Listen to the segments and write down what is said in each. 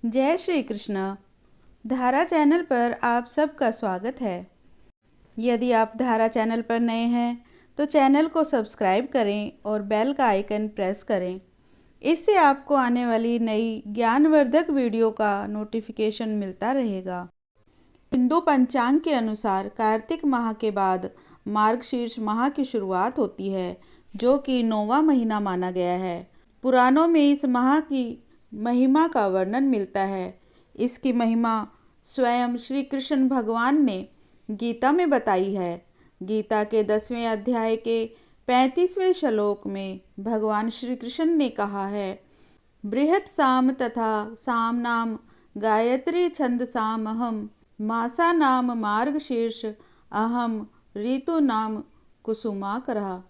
जय श्री कृष्ण। धारा चैनल पर आप सबका स्वागत है। यदि आप धारा चैनल पर नए हैं तो चैनल को सब्सक्राइब करें और बेल का आइकन प्रेस करें। इससे आपको आने वाली नई ज्ञानवर्धक वीडियो का नोटिफिकेशन मिलता रहेगा। हिंदू पंचांग के अनुसार कार्तिक माह के बाद मार्गशीर्ष माह की शुरुआत होती है, जो कि 9वां महीना माना गया है। पुराणों में इस माह की महिमा का वर्णन मिलता है। इसकी महिमा स्वयं श्री कृष्ण भगवान ने गीता में बताई है। गीता के 10वें अध्याय के 35वें श्लोक में भगवान श्री कृष्ण ने कहा है, बृहत् साम तथा साम नाम गायत्री छंद साम अहम मासा नाम मार्गशीर्ष अहम ऋतु नाम कुसुमाकरः।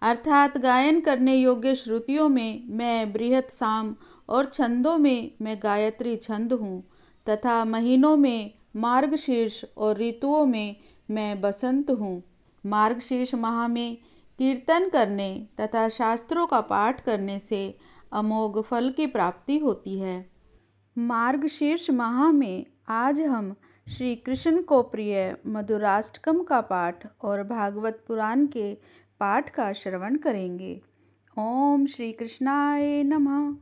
अर्थात गायन करने योग्य श्रुतियों में मैं बृहत् साम और छंदों में मैं गायत्री छंद हूँ, तथा महीनों में मार्गशीर्ष और ऋतुओं में मैं बसंत हूँ। मार्गशीर्ष माह में कीर्तन करने तथा शास्त्रों का पाठ करने से अमोघ फल की प्राप्ति होती है। मार्गशीर्ष माह में आज हम श्री कृष्ण को प्रिय मधुराष्टकम का पाठ और भागवत पुराण के पाठ का श्रवण करेंगे। ओम श्री कृष्णाय नमः।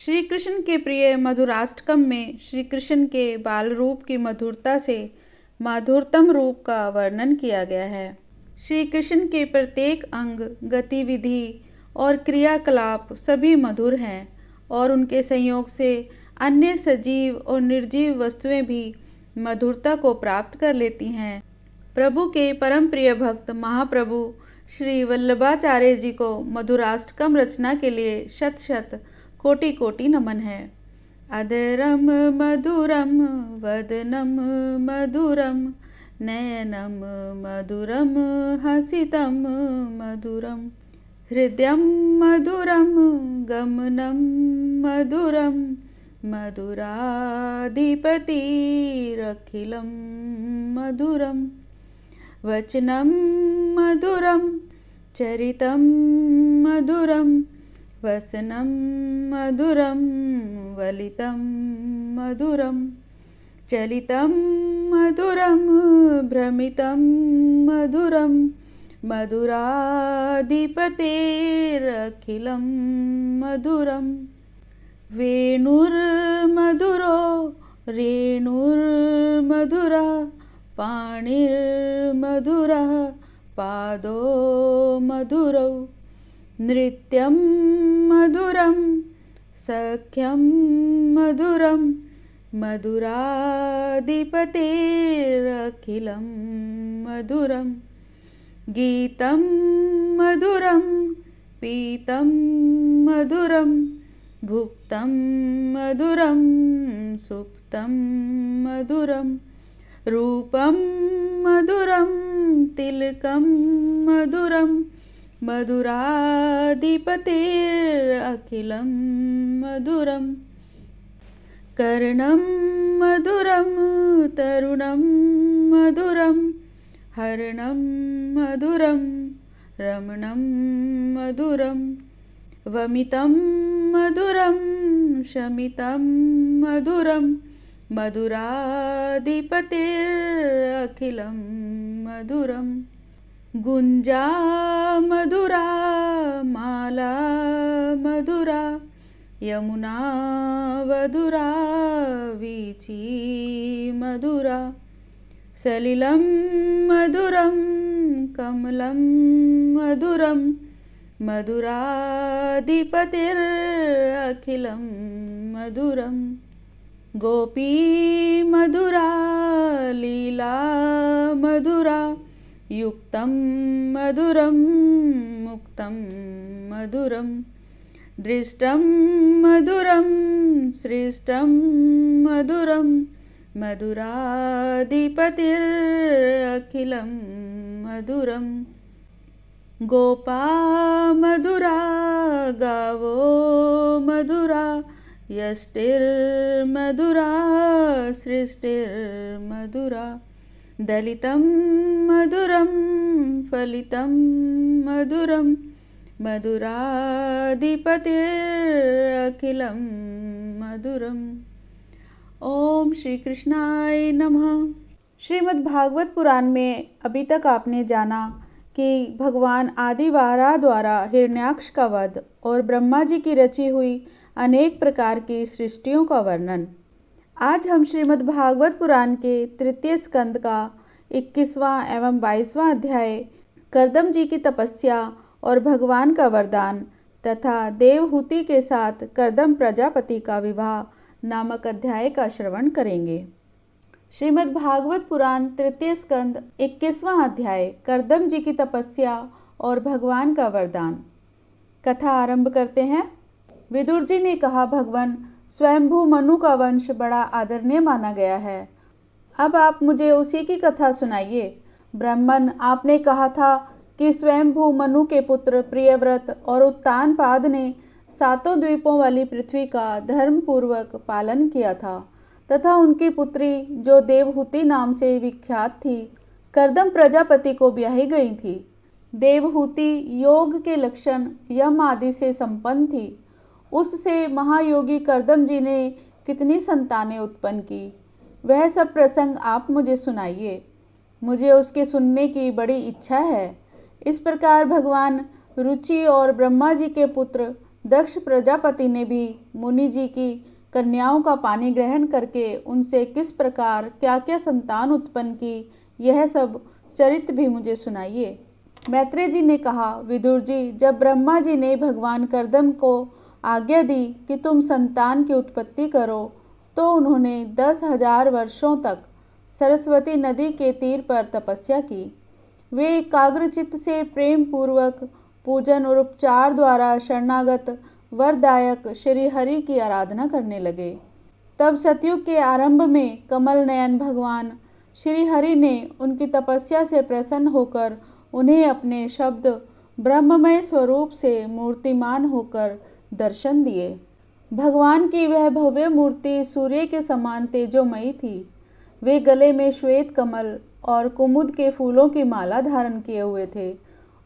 श्री कृष्ण के प्रिय मधुराष्टकम में श्री कृष्ण के बाल रूप की मधुरता से माधुरतम रूप का वर्णन किया गया है। श्री कृष्ण के प्रत्येक अंग, गतिविधि और क्रियाकलाप सभी मधुर हैं और उनके संयोग से अन्य सजीव और निर्जीव वस्तुएं भी मधुरता को प्राप्त कर लेती हैं। प्रभु के परम प्रिय भक्त महाप्रभु श्री वल्लभाचार्य जी को मधुराष्टकम रचना के लिए शत शत कोटि कोटि नमन है। अधरम मधुरम वदनम मधुरम नयनम मधुरम हसितम मधुरम हृदयम मधुरम गमनम मधुरम मधुराधिपतिरखिलं मधुरम वचनं मधुरं चरितं मधुरं वसनं मधुरं वलितं मधुरं चलितं मधुरं भ्रमितं मधुरं मधुराधिपतेरखिलं मधुरं वेणुर्मधुरो रेणुर्मधुरा पाणिर्मधुरः पादो मधुरौ नृत्यं मधुरं सख्यं मधुरं मधुराधिपतेरखिलं मधुरं गीतं मधुरं पीतं मधुरं भुक्तं मधुरं सुप्तं मधुरं रूपं मधुरं तिलकं मधुरं मधुराधिपतेरखिलं मधुरं कर्णं मधुरं तरुणं मधुरं हरणं मधुरं रमणं मधुरं वमितं मधुरं शमितं मधुरं मधुराधिपतेरखिलं मधुरं गुञ्जा मधुरा माला मधुरा यमुना मधुरा वीची मधुरा सलिलं मधुरं कमलं मधुरं मधुराधिपतेरखिलं मधुरं गोपी मधुरा लीला मधुरा युक्तं मधुरं मुक्तं मधुरं दृष्टं मधुरं सृष्टं मधुरं मधुराधिपतेरखिलं मधुरं गोपा मधुरा गावो मधुरा यष्टिर्मधुरा सृष्टिर्मधुरा दलितं मधुरं फलितं मधुरं मधुराधिपतेरखिलं मधुरं ओम श्री कृष्णाय नमः। श्रीमद् भागवत पुराण में अभी तक आपने जाना कि भगवान आदि वाराह द्वारा हिरण्याक्ष का वध और ब्रह्मा जी की रची हुई अनेक प्रकार की सृष्टियों का वर्णन। आज हम श्रीमद् भागवत पुराण के तृतीय स्कंद का 21वां एवं 22वां अध्याय कर्दम जी की तपस्या और भगवान का वरदान तथा देवहूति के साथ कर्दम प्रजापति का विवाह नामक अध्याय का श्रवण करेंगे। श्रीमद् भागवत पुराण तृतीय स्कंद 21वां अध्याय कर्दम जी की तपस्या और भगवान का वरदान। कथा आरंभ करते हैं। विदुर जी ने कहा, भगवान स्वयंभू मनु का वंश बड़ा आदरणीय माना गया है। अब आप मुझे उसी की कथा सुनाइए। ब्राह्मण, आपने कहा था कि स्वयंभू मनु के पुत्र प्रियव्रत और उत्तानपाद ने 7 द्वीपों वाली पृथ्वी का धर्मपूर्वक पालन किया था तथा उनकी पुत्री जो देवहूति नाम से विख्यात थी कर्दम प्रजापति को ब्याही गई थी। देवहूति योग के लक्षण यम आदि से संपन्न थी। उससे महायोगी कर्दम जी ने कितनी संतानें उत्पन्न की, वह सब प्रसंग आप मुझे सुनाइए। मुझे उसके सुनने की बड़ी इच्छा है। इस प्रकार भगवान रुचि और ब्रह्मा जी के पुत्र दक्ष प्रजापति ने भी मुनि जी की कन्याओं का पानी ग्रहण करके उनसे किस प्रकार क्या क्या संतान उत्पन्न की, यह सब चरित्र भी मुझे सुनाइए। मैत्रेय जी ने कहा, विदुर जी, जब ब्रह्मा जी ने भगवान कर्दम को आज्ञा दी कि तुम संतान की उत्पत्ति करो, तो उन्होंने 10,000 वर्षों तक सरस्वती नदी के तीर पर तपस्या की। वे एकाग्रचित्त से प्रेम पूर्वक पूजन और उपचार द्वारा शरणागत वरदायक श्री हरि की आराधना करने लगे। तब सतयुग के आरंभ में कमल नयन भगवान श्री हरि ने उनकी तपस्या से प्रसन्न होकर उन्हें अपने शब्द ब्रह्ममय स्वरूप से मूर्तिमान होकर दर्शन दिए। भगवान की वह भव्य मूर्ति सूर्य के समान तेजोमयी थी। वे गले में श्वेत कमल और कुमुद के फूलों की माला धारण किए हुए थे।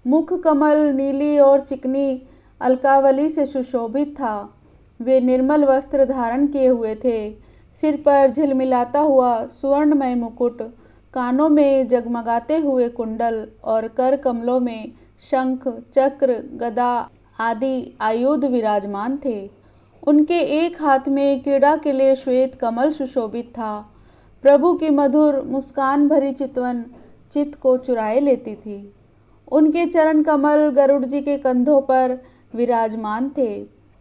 मुख कमल नीली और चिकनी अलकावली से सुशोभित था। वे निर्मल वस्त्र धारण किए हुए थे। सिर पर झिलमिलाता हुआ सुवर्णमय मुकुट, कानों में जगमगाते हुए कुंडल और कर कमलों में शंख, चक्र, गदा आदि आयुध विराजमान थे। उनके एक हाथ में क्रीड़ा के लिए श्वेत कमल सुशोभित था। प्रभु की मधुर मुस्कान भरी चितवन चित्त को चुराए लेती थी। उनके चरण कमल गरुड़ जी के कंधों पर विराजमान थे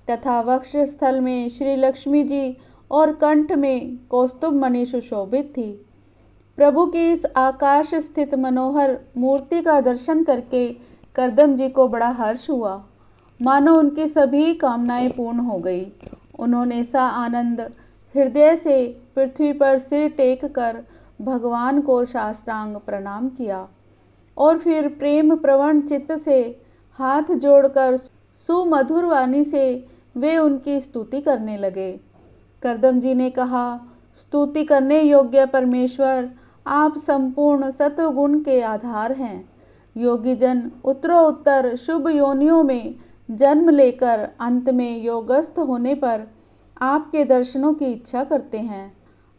तथा वक्ष स्थल में श्री लक्ष्मी जी और कंठ में कौस्तुभ मणि सुशोभित थी। प्रभु की इस आकाश स्थित मनोहर मूर्ति का दर्शन करके कर्दम जी को बड़ा हर्ष हुआ, मानो उनकी सभी कामनाएं पूर्ण हो गई। उन्होंने सा आनंद हृदय से पृथ्वी पर सिर टेक कर भगवान को साष्टांग प्रणाम किया और फिर प्रेम प्रवण चित्त से हाथ जोड़कर सुमधुर वाणी से वे उनकी स्तुति करने लगे। कर्दम जी ने कहा, स्तुति करने योग्य परमेश्वर, आप संपूर्ण सत्वगुण के आधार हैं। योगी जन उत्तरोत्तर शुभ योनियों में जन्म लेकर अंत में योगस्थ होने पर आपके दर्शनों की इच्छा करते हैं।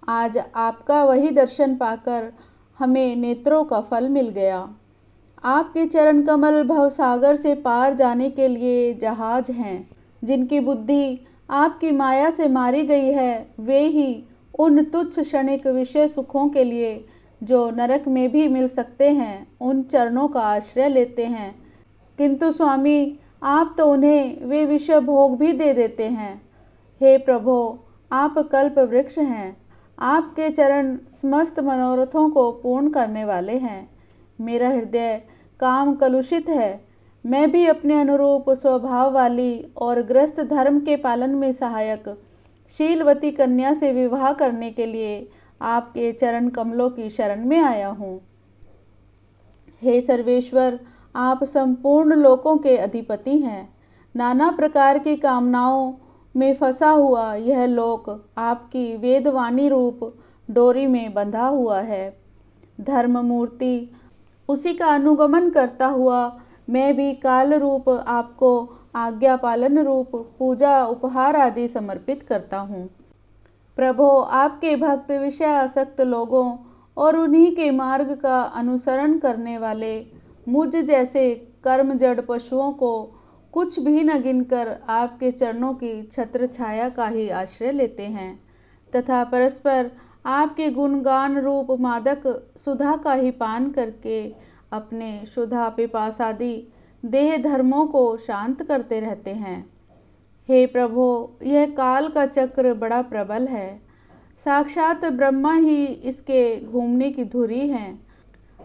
आज आपका वही दर्शन पाकर हमें नेत्रों का फल मिल गया। आपके चरण कमल भवसागर से पार जाने के लिए जहाज हैं। जिनकी बुद्धि आपकी माया से मारी गई है, वे ही उन तुच्छ क्षणिक विषय सुखों के लिए जो नरक में भी मिल सकते हैं, उन चरणों का आश्रय लेते हैं। किंतु स्वामी, आप तो उन्हें वे विषय भोग भी दे देते हैं। हे प्रभो, आप कल्प वृक्ष हैं। आपके चरण समस्त मनोरथों को पूर्ण करने वाले हैं। मेरा हृदय काम कलुषित है। मैं भी अपने अनुरूप स्वभाव वाली और ग्रस्त धर्म के पालन में सहायक शीलवती कन्या से विवाह करने के लिए आपके चरण कमलों की शरण में आया हूँ। हे सर्वेश्वर, आप संपूर्ण लोकों के अधिपति हैं। नाना प्रकार की कामनाओं में फंसा हुआ यह लोक आपकी वेदवाणी रूप डोरी में बंधा हुआ है। धर्म मूर्ति उसी का अनुगमन करता हुआ मैं भी काल रूप आपको आज्ञा पालन रूप पूजा उपहार आदि समर्पित करता हूँ। प्रभो, आपके भक्त विषय आसक्त लोगों और उन्हीं के मार्ग का अनुसरण करने वाले मुझ जैसे कर्म जड़ पशुओं को कुछ भी न गिनकर आपके चरणों की छत्र छाया का ही आश्रय लेते हैं तथा परस्पर आपके गुणगान रूप मादक सुधा का ही पान करके अपने शुद्धा पिपासादि देह धर्मों को शांत करते रहते हैं। हे प्रभो, यह काल का चक्र बड़ा प्रबल है। साक्षात ब्रह्मा ही इसके घूमने की धुरी हैं।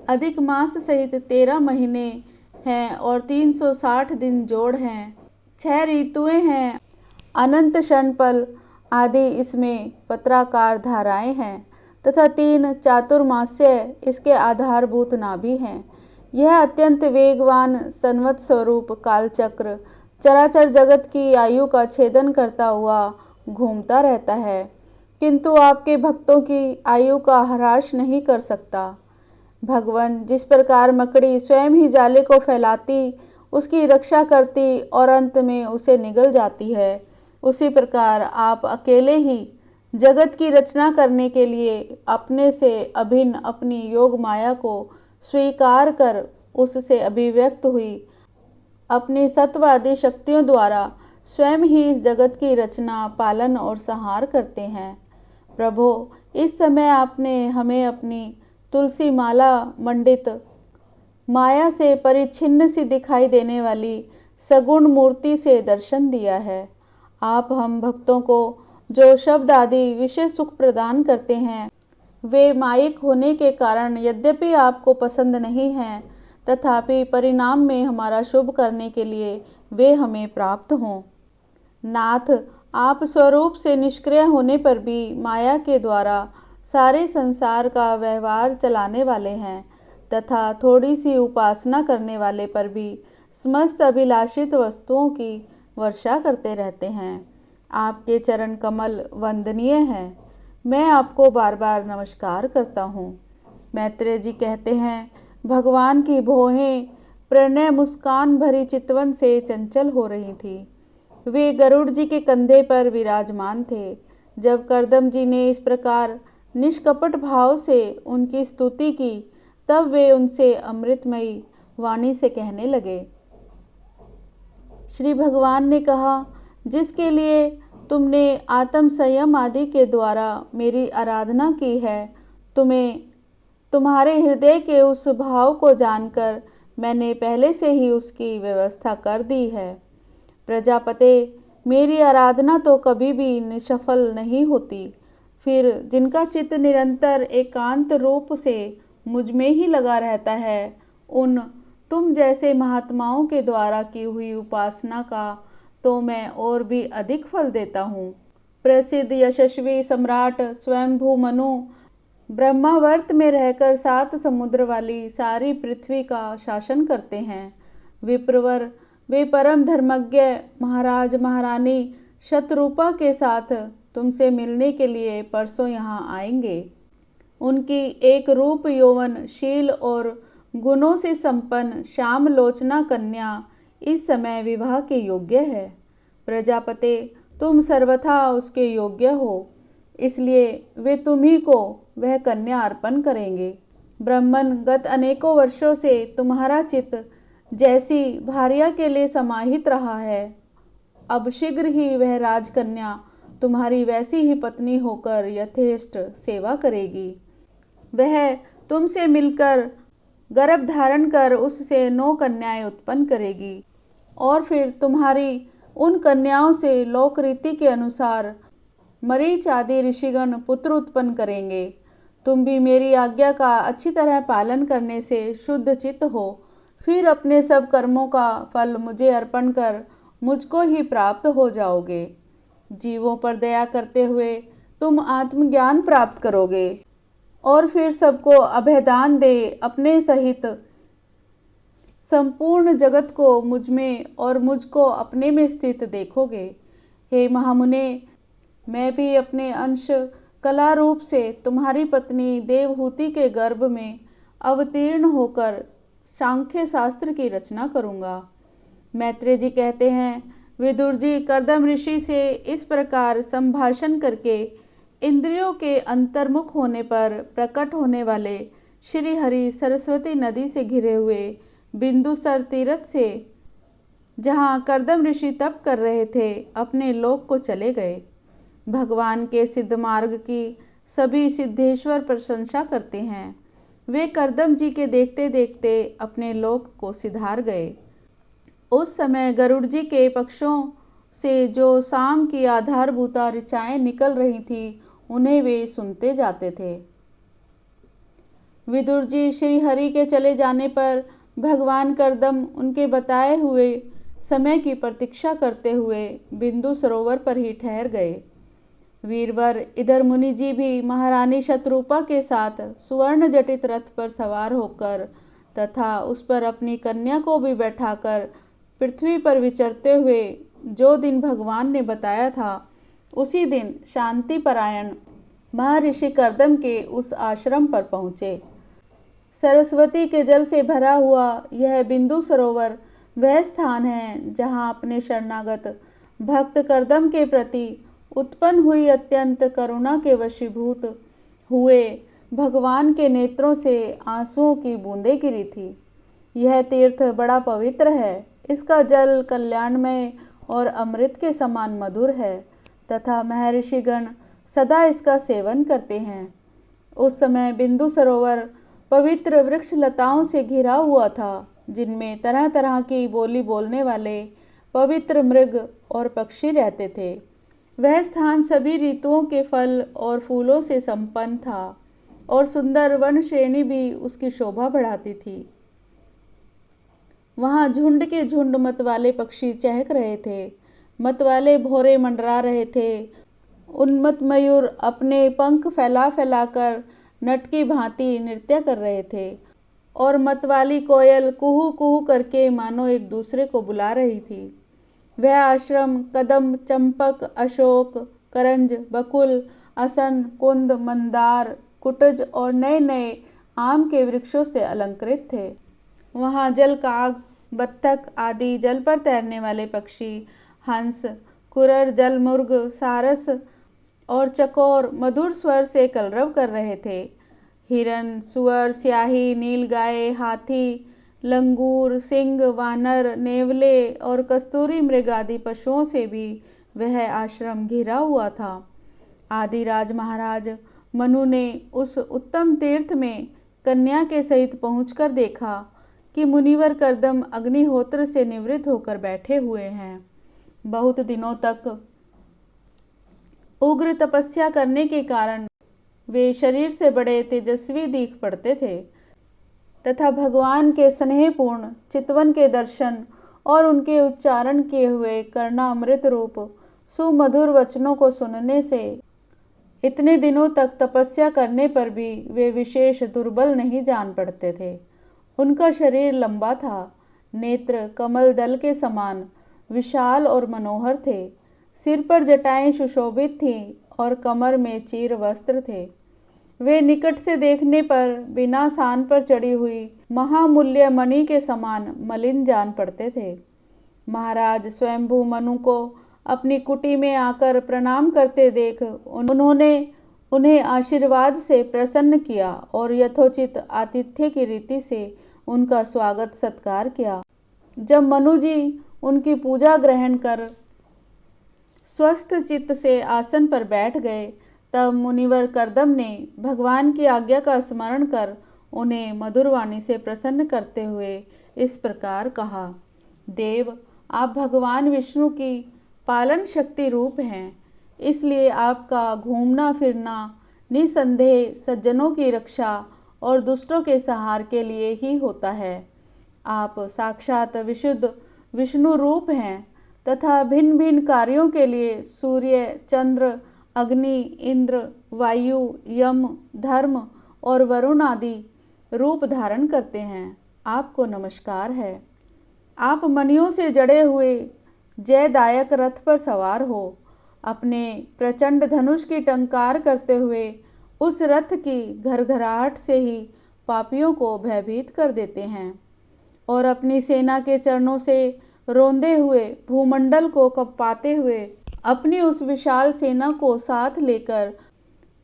अधिक मास सहित 13 महीने हैं और 360 दिन जोड़ हैं। 6 ऋतुएं हैं, अनंत क्षणपल आदि इसमें पत्राकार धाराएं हैं तथा 3 चातुर्मास्य इसके आधारभूत नाभि हैं। यह अत्यंत वेगवान संवत स्वरूप कालचक्र चराचर जगत की आयु का छेदन करता हुआ घूमता रहता है, किंतु आपके भक्तों की आयु का ह्रास नहीं कर सकता। भगवान, जिस प्रकार मकड़ी स्वयं ही जाले को फैलाती, उसकी रक्षा करती और अंत में उसे निगल जाती है, उसी प्रकार आप अकेले ही जगत की रचना करने के लिए अपने से अभिन्न अपनी योग माया को स्वीकार कर उससे अभिव्यक्त हुई अपनी सत्वादी शक्तियों द्वारा स्वयं ही इस जगत की रचना, पालन और संहार करते हैं। प्रभो, इस समय आपने हमें अपनी तुलसी माला मंडित माया से परिच्छिन्न सी दिखाई देने वाली सगुण मूर्ति से दर्शन दिया है। आप हम भक्तों को जो शब्द आदि विषय सुख प्रदान करते हैं, वे मायिक होने के कारण यद्यपि आपको पसंद नहीं हैं, तथापि परिणाम में हमारा शुभ करने के लिए वे हमें प्राप्त हों। नाथ, आप स्वरूप से निष्क्रिय होने पर भी माया के द्वारा सारे संसार का व्यवहार चलाने वाले हैं तथा थोड़ी सी उपासना करने वाले पर भी समस्त अभिलाषित वस्तुओं की वर्षा करते रहते हैं। आपके चरण कमल वंदनीय हैं। मैं आपको बार बार नमस्कार करता हूँ। मैत्रेय जी कहते हैं, भगवान की भौहें प्रणय मुस्कान भरी चितवन से चंचल हो रही थी। वे गरुड़ जी के कंधे पर विराजमान थे। जब कर्दम जी ने इस प्रकार निष्कपट भाव से उनकी स्तुति की, तब वे उनसे अमृतमयी वाणी से कहने लगे। श्री भगवान ने कहा, जिसके लिए तुमने आत्म संयम आदि के द्वारा मेरी आराधना की है, तुम्हारे हृदय के उस भाव को जानकर मैंने पहले से ही उसकी व्यवस्था कर दी है। प्रजापते, मेरी आराधना तो कभी भी निष्फल नहीं होती। फिर जिनका चित्त निरंतर एकांत रूप से मुझ में ही लगा रहता है, उन तुम जैसे महात्माओं के द्वारा की हुई उपासना का तो मैं और भी अधिक फल देता हूँ। प्रसिद्ध यशस्वी सम्राट स्वयंभू मनु ब्रह्मावर्त में रहकर 7 समुद्र वाली सारी पृथ्वी का शासन करते हैं। विप्रवर, वे परम धर्मज्ञ महाराज महारानी शतरूपा के साथ तुमसे मिलने के लिए परसों यहाँ आएंगे। उनकी एक रूप यौवन शील और गुणों से संपन्न श्याम लोचना कन्या इस समय विवाह के योग्य है। प्रजापते, तुम सर्वथा उसके योग्य हो, इसलिए वे तुम्ही को वह कन्या अर्पण करेंगे। ब्रह्मन गत अनेकों वर्षों से तुम्हारा चित्त जैसी भार्या के लिए समाहित रहा है, अब शीघ्र ही वह राजकन्या तुम्हारी वैसी ही पत्नी होकर यथेष्ट सेवा करेगी। वह तुमसे मिलकर गर्भ धारण कर उससे 9 कन्याएं उत्पन्न करेगी और फिर तुम्हारी उन कन्याओं से लोक रीति के अनुसार मरीच आदि ऋषिगण पुत्र उत्पन्न करेंगे। तुम भी मेरी आज्ञा का अच्छी तरह पालन करने से शुद्ध चित्त हो, फिर अपने सब कर्मों का फल मुझे अर्पण कर मुझको ही प्राप्त हो जाओगे। जीवों पर दया करते हुए तुम आत्मज्ञान प्राप्त करोगे और फिर सबको अभयदान दे अपने सहित संपूर्ण जगत को मुझ में और मुझको अपने में स्थित देखोगे। हे महामुने, मैं भी अपने अंश कला रूप से तुम्हारी पत्नी देवहूति के गर्भ में अवतीर्ण होकर सांख्य शास्त्र की रचना करूँगा। मैत्रेय जी कहते हैं, विदुर जी कर्दम ऋषि से इस प्रकार संभाषण करके इंद्रियों के अंतर्मुख होने पर प्रकट होने वाले श्री हरि सरस्वती नदी से घिरे हुए बिंदुसर तीर्थ से, जहाँ कर्दम ऋषि तप कर रहे थे, अपने लोक को चले गए। भगवान के सिद्ध मार्ग की सभी सिद्धेश्वर प्रशंसा करते हैं। वे कर्दम जी के देखते देखते अपने लोक को सिधार गए। उस समय गरुड़ जी के पक्षों से जो शाम की आधारभूता ऋचाएँ निकल रही थी, उन्हें वे सुनते जाते थे। विदुर जी श्री हरि के चले जाने पर भगवान कर्दम उनके बताए हुए समय की प्रतीक्षा करते हुए बिंदु सरोवर पर ही ठहर गए। वीरवर इधर मुनि जी भी महारानी शतरूपा के साथ सुवर्ण जटित रथ पर सवार होकर तथा उस पर अपनी कन्या को भी बैठाकर पृथ्वी पर विचरते हुए जो दिन भगवान ने बताया था, उसी दिन शांति परायण महर्षि कर्दम के उस आश्रम पर पहुँचे। सरस्वती के जल से भरा हुआ यह बिंदु सरोवर वह स्थान है जहाँ अपने शरणागत भक्त कर्दम के प्रति उत्पन्न हुई अत्यंत करुणा के वशीभूत हुए भगवान के नेत्रों से आंसुओं की बूंदें गिरी थी। यह तीर्थ बड़ा पवित्र है। इसका जल कल्याणमय और अमृत के समान मधुर है तथा महर्षिगण सदा इसका सेवन करते हैं। उस समय बिंदु सरोवर पवित्र वृक्ष लताओं से घिरा हुआ था, जिनमें तरह तरह की बोली बोलने वाले पवित्र मृग और पक्षी रहते थे। वह स्थान सभी ऋतुओं के फल और फूलों से संपन्न था और सुंदर वन श्रेणी भी उसकी शोभा बढ़ाती थी। वहाँ झुंड के झुंड मतवाले पक्षी चहक रहे थे, मतवाले भौरे मंडरा रहे थे, उन्मत्त मयूर अपने पंख फैला फैलाकर नट की भांति नृत्य कर रहे थे और मतवाली कोयल कुहू कुहू करके मानो एक दूसरे को बुला रही थी। वह आश्रम कदम, चंपक, अशोक, करंज, बकुल, असन, कुंद, मंदार, कुटज और नए नए आम के वृक्षों से अलंकृत थे। वहाँ जलकाग, बत्तख आदि जल पर तैरने वाले पक्षी, हंस, कुरर, जलमुर्ग, सारस और चकोर मधुर स्वर से कलरव कर रहे थे। हिरन, सुअर, स्याही, नीलगाय, हाथी, लंगूर, सिंह, वानर, नेवले और कस्तूरी मृग आदि पशुओं से भी वह आश्रम घिरा हुआ था। आदिराज महाराज मनु ने उस उत्तम तीर्थ में कन्या के सहित पहुंचकर देखा कि मुनिवर कर्दम अग्निहोत्र से निवृत्त होकर बैठे हुए हैं। बहुत दिनों तक उग्र तपस्या करने के कारण वे शरीर से बड़े तेजस्वी दिख पड़ते थे तथा भगवान के स्नेहपूर्ण चितवन के दर्शन और उनके उच्चारण किए हुए कर्णामृत रूप सुमधुर वचनों को सुनने से इतने दिनों तक तपस्या करने पर भी वे विशेष दुर्बल नहीं जान पड़ते थे। उनका शरीर लंबा था, नेत्र कमल दल के समान विशाल और मनोहर थे, सिर पर जटाएं सुशोभित थीं और कमर में चीर वस्त्र थे। वे निकट से देखने पर बिना सान पर चढ़ी हुई महामूल्य मणि के समान मलिन जान पड़ते थे। महाराज स्वयंभू मनु को अपनी कुटी में आकर प्रणाम करते देख उन्होंने उन्हें आशीर्वाद से प्रसन्न किया और यथोचित आतिथ्य की रीति से उनका स्वागत सत्कार किया। जब मनु जी उनकी पूजा ग्रहण कर स्वस्थ चित्त से आसन पर बैठ गए, तब मुनिवर कर्दम ने भगवान की आज्ञा का स्मरण कर उन्हें मधुर वाणी से प्रसन्न करते हुए इस प्रकार कहा। देव, आप भगवान विष्णु की पालन शक्ति रूप हैं, इसलिए आपका घूमना फिरना निसंदेह सज्जनों की रक्षा और दुष्टों के संहार के लिए ही होता है। आप साक्षात विशुद्ध विष्णु रूप हैं तथा भिन्न भिन्न कार्यों के लिए सूर्य, चंद्र, अग्नि, इंद्र, वायु, यम, धर्म और वरुण आदि रूप धारण करते हैं। आपको नमस्कार है। आप मणियों से जड़े हुए जयदायक रथ पर सवार हो, अपने प्रचंड धनुष की टंकार करते हुए उस रथ की घरघराहट से ही पापियों को भयभीत कर देते हैं और अपनी सेना के चरणों से रोंदे हुए भूमंडल को कँपाते हुए अपनी उस विशाल सेना को साथ लेकर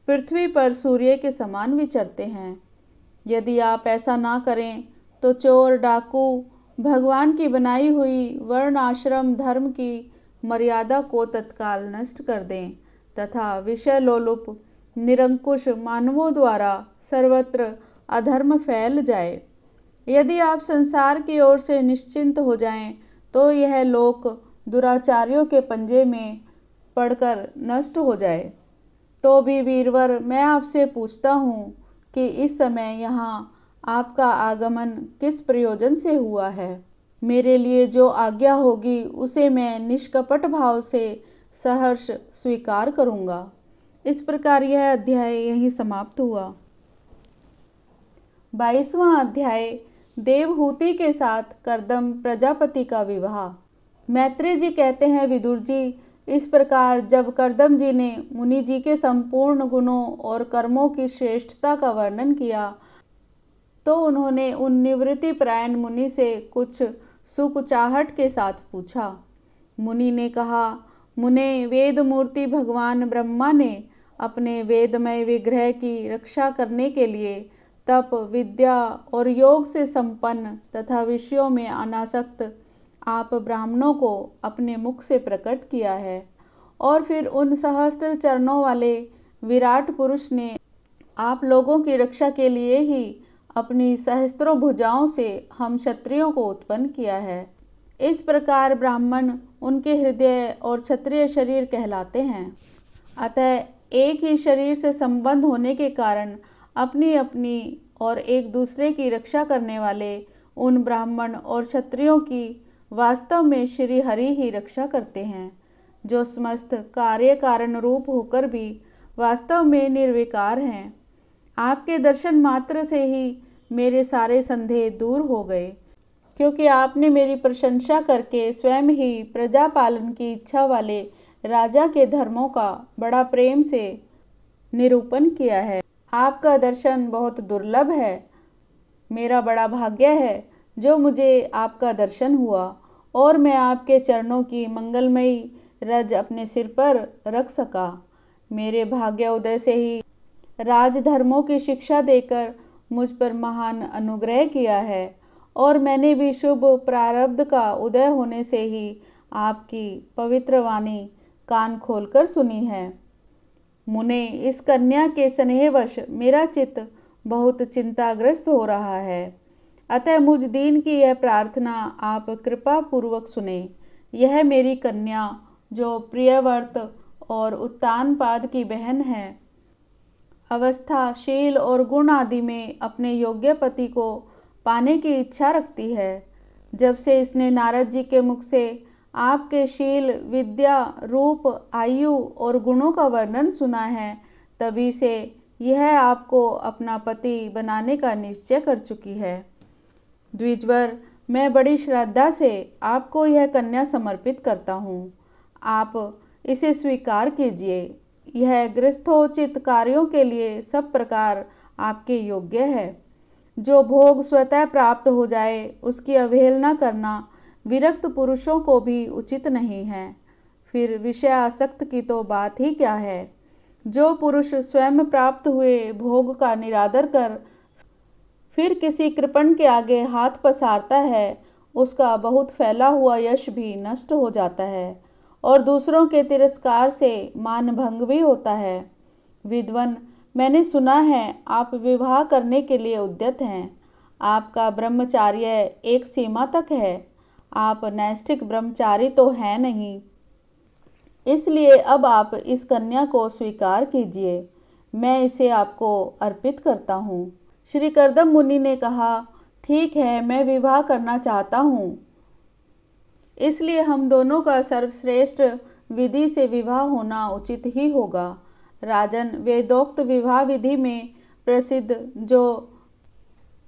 पृथ्वी पर सूर्य के समान विचरते हैं। यदि आप ऐसा ना करें तो चोर, डाकू भगवान की बनाई हुई वर्ण आश्रम धर्म की मर्यादा को तत्काल नष्ट कर दें तथा विषय लोलुप निरंकुश मानवों द्वारा सर्वत्र अधर्म फैल जाए। यदि आप संसार की ओर से निश्चिंत हो जाएं, तो यह लोक दुराचारियों के पंजे में पड़कर नष्ट हो जाए। तो भी वीरवर, मैं आपसे पूछता हूँ कि इस समय यहाँ आपका आगमन किस प्रयोजन से हुआ है? मेरे लिए जो आज्ञा होगी उसे मैं निष्कपट भाव से सहर्ष स्वीकार करूँगा। इस प्रकार यह अध्याय यहीं समाप्त हुआ। 22वां अध्याय देवहूति के साथ कर्दम प्रजापति का विवाह। मैत्रेय जी कहते हैं, विदुर जी, इस प्रकार जब कर्दम जी ने मुनि जी के संपूर्ण गुणों और कर्मों की श्रेष्ठता का वर्णन किया तो उन्होंने उन निवृत्ति परायण मुनि से कुछ सुकुचाहट के साथ पूछा। मुनि ने कहा, मुने, वेद मूर्ति भगवान ब्रह्मा ने अपने वेदमय विग्रह की रक्षा करने के लिए तप, विद्या और योग से संपन्न तथा विषयों में अनासक्त आप ब्राह्मणों को अपने मुख से प्रकट किया है, और फिर उन सहस्त्र चरणों वाले विराट पुरुष ने आप लोगों की रक्षा के लिए ही अपनी सहस्त्रों भुजाओं से हम क्षत्रियों को उत्पन्न किया है। इस प्रकार ब्राह्मण उनके हृदय और क्षत्रिय शरीर कहलाते हैं। अतः एक ही शरीर से संबंध होने के कारण अपनी अपनी और एक दूसरे की रक्षा करने वाले उन ब्राह्मण और क्षत्रियों की वास्तव में श्री हरि ही रक्षा करते हैं, जो समस्त कार्य कारण रूप होकर भी वास्तव में निर्विकार हैं। आपके दर्शन मात्र से ही मेरे सारे संदेह दूर हो गए, क्योंकि आपने मेरी प्रशंसा करके स्वयं ही प्रजा पालन की इच्छा वाले राजा के धर्मों का बड़ा प्रेम से निरूपण किया है। आपका दर्शन बहुत दुर्लभ है। मेरा बड़ा भाग्य है जो मुझे आपका दर्शन हुआ और मैं आपके चरणों की मंगलमयी रज अपने सिर पर रख सका। मेरे भाग्य उदय से ही राजधर्मों की शिक्षा देकर मुझ पर महान अनुग्रह किया है, और मैंने भी शुभ प्रारब्ध का उदय होने से ही आपकी पवित्र वाणी कान खोलकर सुनी है। मुने, इस कन्या के स्नेहवश मेरा चित्त बहुत चिंताग्रस्त हो रहा है, अतः मुझ दीन की यह प्रार्थना आप कृपा पूर्वक सुने। यह मेरी कन्या, जो प्रियव्रत और उत्तानपाद की बहन है, अवस्था, शील और गुण आदि में अपने योग्य पति को पाने की इच्छा रखती है। जब से इसने नारद जी के मुख से आपके शील, विद्या, रूप, आयु और गुणों का वर्णन सुना है, तभी से यह आपको अपना पति बनाने का निश्चय कर चुकी है। द्विजवर, मैं बड़ी श्रद्धा से आपको यह कन्या समर्पित करता हूँ। आप इसे स्वीकार कीजिए। यह गृहस्थोचित कार्यों के लिए सब प्रकार आपके योग्य है। जो भोग स्वतः प्राप्त हो जाए उसकी अवहेलना करना विरक्त पुरुषों को भी उचित नहीं है। फिर विषय आसक्त की तो बात ही क्या है। जो पुरुष स्वयं प्राप्त हुए भोग का निरादर कर फिर किसी कृपण के आगे हाथ पसारता है, उसका बहुत फैला हुआ यश भी नष्ट हो जाता है और दूसरों के तिरस्कार से मान भंग भी होता है। विद्वन, मैंने सुना है आप विवाह करने के लिए उद्यत हैं। आपका ब्रह्मचार्य एक सीमा तक है। आप नैष्ठिक ब्रह्मचारी तो हैं नहीं, इसलिए अब आप इस कन्या को स्वीकार कीजिए। मैं इसे आपको अर्पित करता हूँ। श्री कर्दम मुनि ने कहा, ठीक है, मैं विवाह करना चाहता हूँ। इसलिए हम दोनों का सर्वश्रेष्ठ विधि से विवाह होना उचित ही होगा। राजन, वेदोक्त विवाह विधि में प्रसिद्ध जो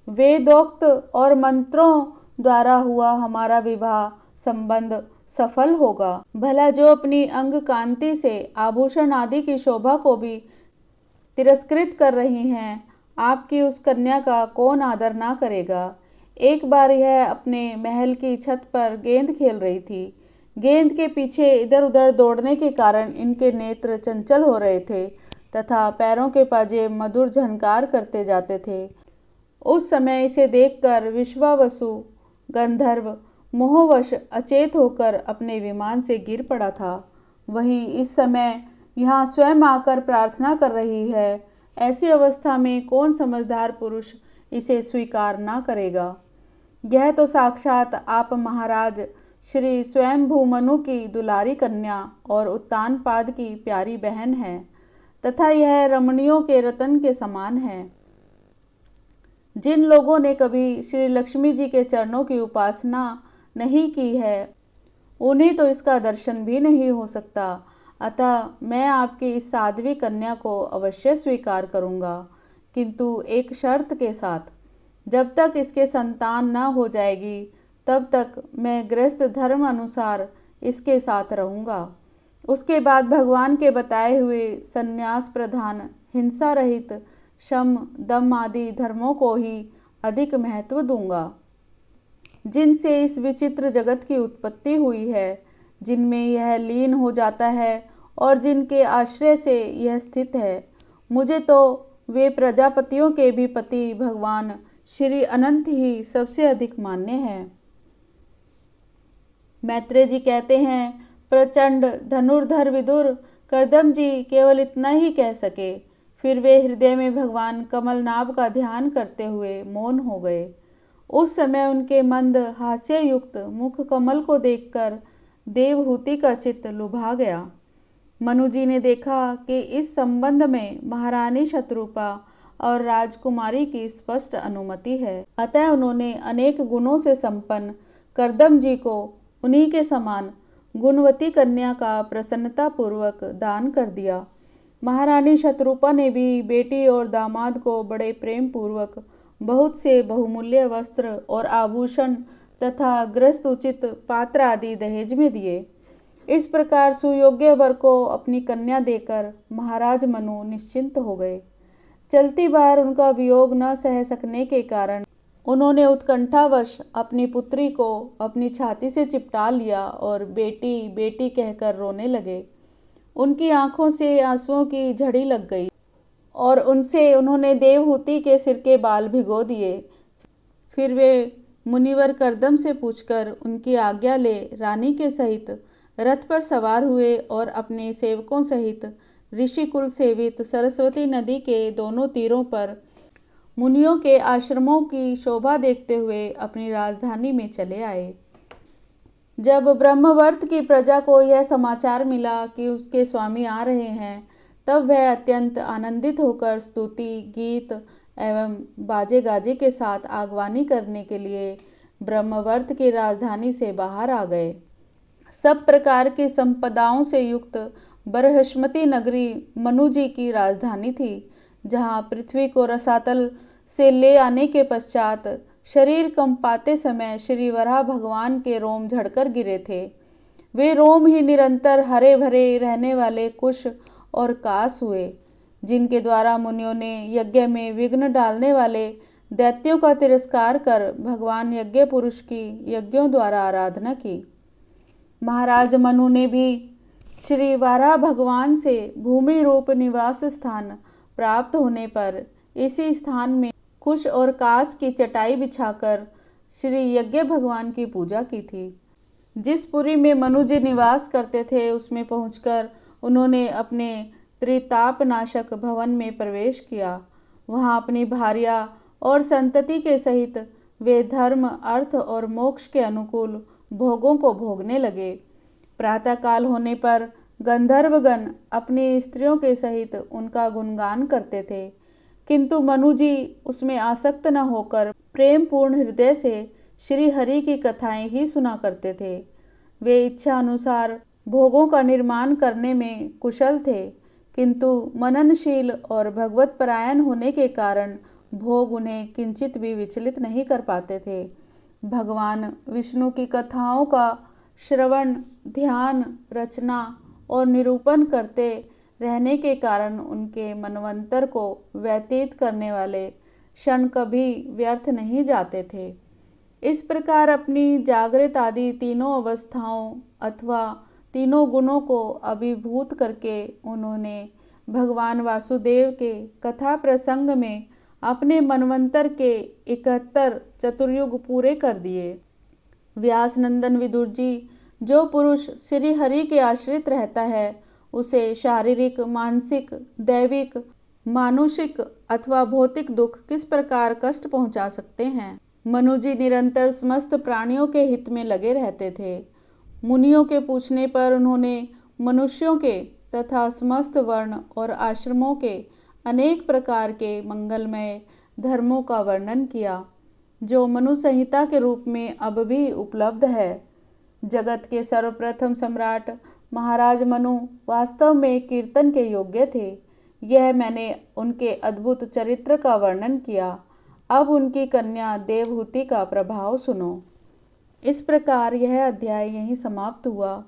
वेदोक्त और मंत्रों द्वारा हुआ हमारा विवाह संबंध सफल होगा। भला जो अपनी अंग कांति से आभूषण आदि की शोभा को भी तिरस्कृत कर रही हैं, आपकी उस कन्या का कौन आदर ना करेगा। एक बार यह अपने महल की छत पर गेंद खेल रही थी। गेंद के पीछे इधर उधर दौड़ने के कारण इनके नेत्र चंचल हो रहे थे, तथा पैरों के पाजे मधुर झनकार करते जाते थे। उस समय इसे देखकर विश्वावसु गंधर्व मोहवश अचेत होकर अपने विमान से गिर पड़ा था। वही इस समय यहाँ स्वयं आकर प्रार्थना कर रही है। ऐसी अवस्था में कौन समझदार पुरुष इसे स्वीकार ना करेगा। यह तो साक्षात आप महाराज श्री स्वयंभू मनु की दुलारी कन्या और उत्तानपाद की प्यारी बहन है तथा यह रमणियों के रतन के समान है। जिन लोगों ने कभी श्री लक्ष्मी जी के चरणों की उपासना नहीं की है उन्हें तो इसका दर्शन भी नहीं हो सकता। अतः मैं आपकी इस साध्वी कन्या को अवश्य स्वीकार करूँगा, किंतु एक शर्त के साथ। जब तक इसके संतान न हो जाएगी तब तक मैं गृहस्थ धर्म अनुसार इसके साथ रहूँगा। उसके बाद भगवान के बताए हुए संन्यास प्रधान हिंसा रहित शम दम आदि धर्मों को ही अधिक महत्व दूंगा, जिनसे इस विचित्र जगत की उत्पत्ति हुई है, जिनमें यह लीन हो जाता है और जिनके आश्रय से यह स्थित है। मुझे तो वे प्रजापतियों के भी पति भगवान श्री अनंत ही सबसे अधिक मान्य हैं। मैत्रेय जी कहते हैं, प्रचंड धनुर्धर विदुर कर्दम जी केवल इतना ही कह सके। फिर वे हृदय में भगवान कमलनाभ का ध्यान करते हुए मौन हो गए। उस समय उनके मंद हास्ययुक्त मुख कमल को देखकर देवहूति का चित्त लुभा गया। मनु जी ने देखा कि इस संबंध में महारानी शत्रुपा और राजकुमारी की स्पष्ट अनुमति है। अतः उन्होंने अनेक गुणों से संपन्न कर्दम जी को उन्हीं के समान गुणवती कन्या का प्रसन्नतापूर्वक दान कर दिया। महारानी शत्रुपा ने भी बेटी और दामाद को बड़े प्रेम पूर्वक बहुत से बहुमूल्य वस्त्र और आभूषण तथा गृहस्थ उचित पात्र आदि दहेज में दिए। इस प्रकार सुयोग्य वर को अपनी कन्या देकर महाराज मनु निश्चिंत हो गए। चलती बार उनका वियोग न सह सकने के कारण उन्होंने उत्कंठावश अपनी पुत्री को अपनी छाती से चिपटा लिया और बेटी बेटी कहकर रोने लगे। उनकी आंखों से आंसुओं की झड़ी लग गई और उनसे उन्होंने देवहूति के सिर के बाल भिगो दिए। फिर वे मुनिवर कर्दम से पूछकर उनकी आज्ञा ले रानी के सहित रथ पर सवार हुए और अपने सेवकों सहित ऋषिकुल सेवित सरस्वती नदी के दोनों तीरों पर मुनियों के आश्रमों की शोभा देखते हुए अपनी राजधानी में चले आए। जब ब्रह्मवर्त की प्रजा को यह समाचार मिला कि उसके स्वामी आ रहे हैं, तब वह अत्यंत आनंदित होकर स्तुति गीत एवं बाजे गाजे के साथ आगवानी करने के लिए ब्रह्मवर्त की राजधानी से बाहर आ गए। सब प्रकार की संपदाओं से युक्त बरहस्पति नगरी मनु जी की राजधानी थी, जहाँ पृथ्वी को रसातल से ले आने के पश्चात शरीर कंपाते समय श्री वराह भगवान के रोम झड़कर गिरे थे। वे रोम ही निरंतर हरे भरे रहने वाले कुश और कास हुए, जिनके द्वारा मुनियों ने यज्ञ में विघ्न डालने वाले दैत्यों का तिरस्कार कर भगवान यज्ञ पुरुष की यज्ञों द्वारा आराधना की। महाराज मनु ने भी श्री वाराह भगवान से भूमि रूप निवास स्थान प्राप्त होने पर इसी स्थान में कुश और कास की चटाई बिछाकर श्री यज्ञ भगवान की पूजा की थी। जिस पुरी में मनु जी निवास करते थे उसमें पहुंचकर उन्होंने अपने त्रितापनाशक भवन में प्रवेश किया। वहां अपनी भार्या और संतति के सहित वे धर्म अर्थ और मोक्ष के अनुकूल भोगों को भोगने लगे। प्रातःकाल होने पर गंधर्वगण अपनी स्त्रियों के सहित उनका गुणगान करते थे, किंतु मनु जी उसमें आसक्त न होकर प्रेम पूर्ण हृदय से श्री हरि की कथाएं ही सुना करते थे। वे इच्छा अनुसार भोगों का निर्माण करने में कुशल थे, किंतु मननशील और भगवत परायण होने के कारण भोग उन्हें किंचित भी विचलित नहीं कर पाते थे। भगवान विष्णु की कथाओं का श्रवण ध्यान रचना और निरूपण करते रहने के कारण उनके मनवंतर को व्यतीत करने वाले क्षण कभी व्यर्थ नहीं जाते थे। इस प्रकार अपनी जागृत आदि तीनों अवस्थाओं अथवा तीनों गुणों को अभिभूत करके उन्होंने भगवान वासुदेव के कथा प्रसंग में अपने मनवंतर के 71 चतुर्युग पूरे कर दिए। व्यास नंदन विदुर जी, जो पुरुष श्री हरि के आश्रित रहता है उसे शारीरिक, मानसिक, दैविक, मानुषिक अथवा भौतिक दुख किस प्रकार कष्ट पहुंचा सकते हैं। मनु जी निरंतर समस्त प्राणियों के हित में लगे रहते थे। मुनियों के पूछने पर उन्होंने मनुष्यों के तथा समस्त वर्ण और आश्रमों के अनेक प्रकार के मंगलमय धर्मों का वर्णन किया, जो मनु संहिता के रूप में अब भी उपलब्ध है। जगत के सर्वप्रथम सम्राट महाराज मनु वास्तव में कीर्तन के योग्य थे। यह मैंने उनके अद्भुत चरित्र का वर्णन किया। अब उनकी कन्या देवहूति का प्रभाव सुनो। इस प्रकार यह अध्याय यहीं समाप्त हुआ।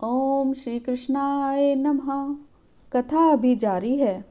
ओम श्री कृष्णाय नमः। कथा अभी जारी है।